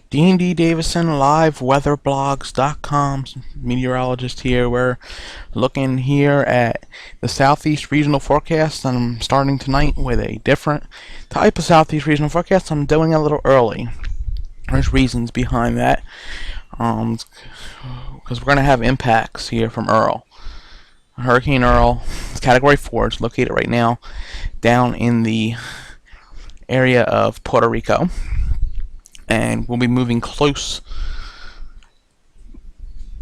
D&D Davison, live weatherblogs.com, meteorologist here. We're looking here at the Southeast Regional Forecast, and I'm starting tonight with a different type of Southeast Regional Forecast. I'm doing it a little early. There's reasons behind that, because we're going to have impacts here from Earl. Hurricane Earl, it's Category 4. It's located right now down in the area of Puerto Rico, and we'll be moving close.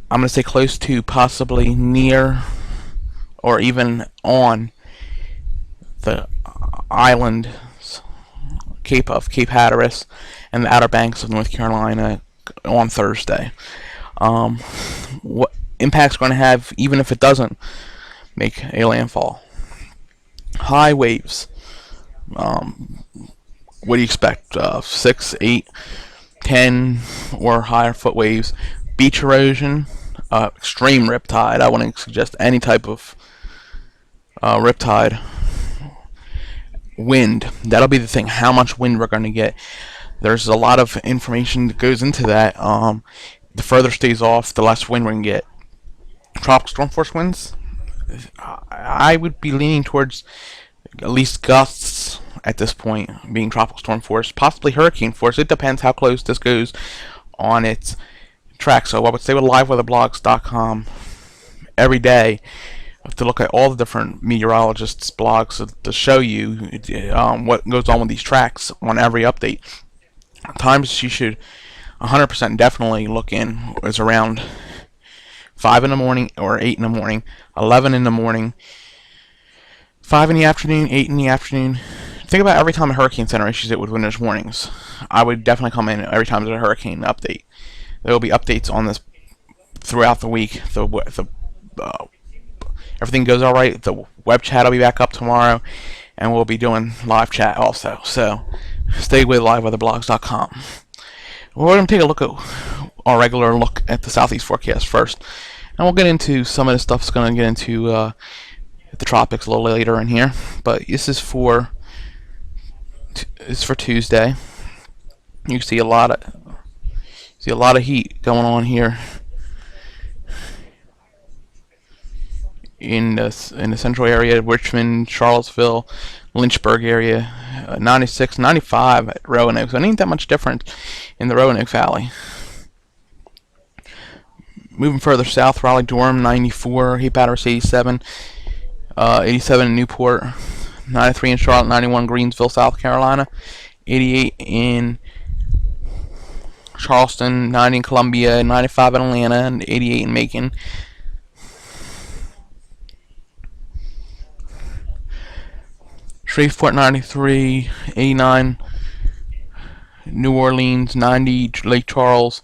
I'm going to say close to, possibly near or even on the island Cape Hatteras and the Outer Banks of North Carolina on Thursday. What impact's going to have, even if it doesn't make a landfall? High waves. What do you expect? 6, 8, 10 or higher foot waves. Beach erosion, extreme riptide. I wouldn't suggest any type of riptide. Wind, that'll be the thing, how much wind we're going to get. There's a lot of information that goes into that. The further stays off, the less wind we can get. Tropical storm force winds, I would be leaning towards at least gusts at this point being tropical storm force, possibly hurricane force. It depends how close this goes on its track. So I would say with liveweatherblogs.com every day to look at all the different meteorologists' blogs to show you what goes on with these tracks on every update. Times you should 100% definitely look in is around 5 in the morning or 8 in the morning, 11 in the morning, 5 in the afternoon, 8 in the afternoon. Think about every time a hurricane center issues it with winter's warnings. I would definitely come in every time there's a hurricane update. There will be updates on this throughout the week. Everything goes all right. The web chat will be back up tomorrow, and we'll be doing live chat also. So stay with liveweatherblogs.com. We're going to take a look at our regular look at the Southeast forecast first, and we'll get into some of the stuff that's going to get into the tropics a little later in here. But this is for Tuesday. You see a lot of heat going on here in the central area, Richmond, Charlottesville, Lynchburg area. 96, 95 at Roanoke. So it ain't that much different in the Roanoke Valley. Moving further south, Raleigh-Durham, 94, Cape Hatteras, 87, 87 in Newport, 93 in Charlotte, 91 Greensville, South Carolina, 88 in Charleston, 90 in Columbia, 95 in Atlanta, and 88 in Macon. Shreveport, 93, 89 New Orleans, 90 Lake Charles,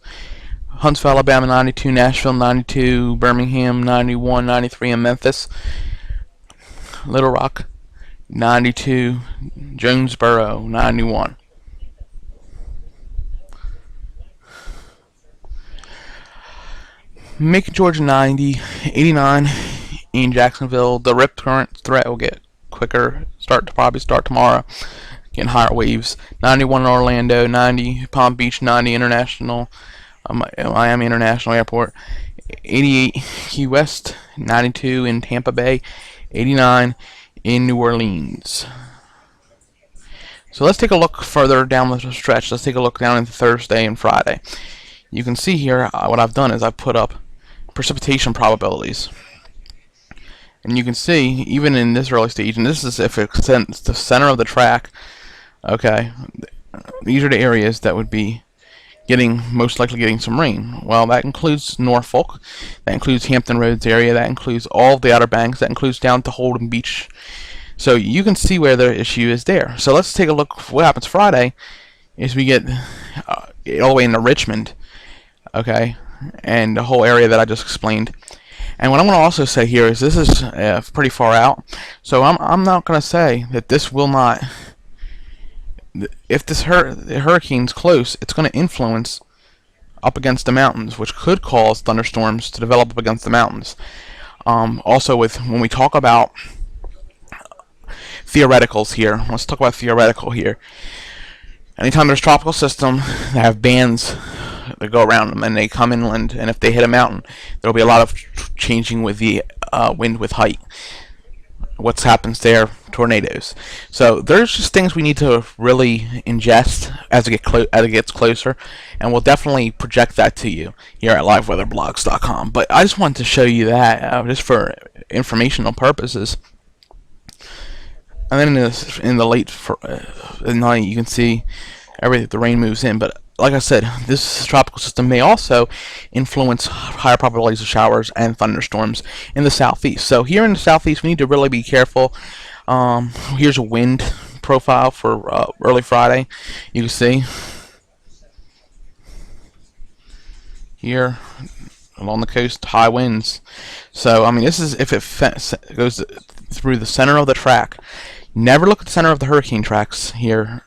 Huntsville, Alabama, 92, Nashville, 92, Birmingham, 91, 93 in Memphis, Little Rock, 92, Jonesboro, 91. Macon, Georgia, 90, 89 in Jacksonville. The rip current threat will get quicker, probably start tomorrow, getting higher waves. 91 in Orlando, 90 Palm Beach, 90 International, Miami International Airport, 88 Key West, 92 in Tampa Bay, 89 in New Orleans. So let's take a look further down the stretch. Let's take a look down into Thursday and Friday. You can see here what I've done is I've put up precipitation probabilities. And you can see, even in this early stage, and this is if it's the center of the track, okay, these are the areas that would be most likely getting some rain. Well, that includes Norfolk, that includes Hampton Roads area, that includes all of the Outer Banks, that includes down to Holden Beach. So you can see where the issue is there. So let's take a look. What happens Friday is we get all the way into Richmond, okay, and the whole area that I just explained. And what I'm going to also say here is this is pretty far out, so I'm not going to say that this will not. If this hurricane's close, it's going to influence up against the mountains, which could cause thunderstorms to develop up against the mountains. Also, when we talk about theoreticals here, let's talk about theoretical here. Anytime there's tropical system that have bands they go around them and they come inland, and if they hit a mountain, there'll be a lot of changing with the wind with height. What happens there? Tornadoes. So there's just things we need to really ingest as it gets closer, and we'll definitely project that to you here at liveweatherblogs.com. But I just wanted to show you that just for informational purposes. And then in the late at night, you can see the rain moves in. But like I said, this tropical system may also influence higher probabilities of showers and thunderstorms in the southeast. So here in the southeast, we need to really be careful. Here's a wind profile for early Friday. You can see here along the coast, high winds. So I mean, this is if it goes through the center of the track. Never look at the center of the hurricane tracks here.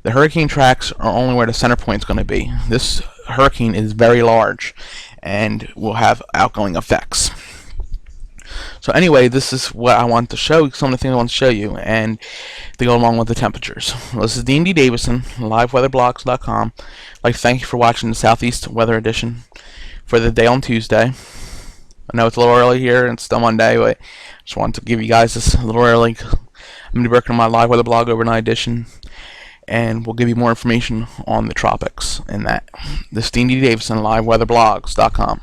The hurricane tracks are only where the center point is going to be. This hurricane is very large and will have outgoing effects. So anyway, this is what I want to show, some of the things I want to show you, and they go along with the temperatures. This is Dean D. Davison, liveweatherblogs.com. I'd like to thank you for watching the Southeast Weather Edition for the day on Tuesday. I know it's a little early here, and it's still Monday, but I just wanted to give you guys this a little early. I'm going to be working on my Live Weather Blog overnight edition, and we'll give you more information on the tropics and that. This is Dean D. Davison, liveweatherblogs.com.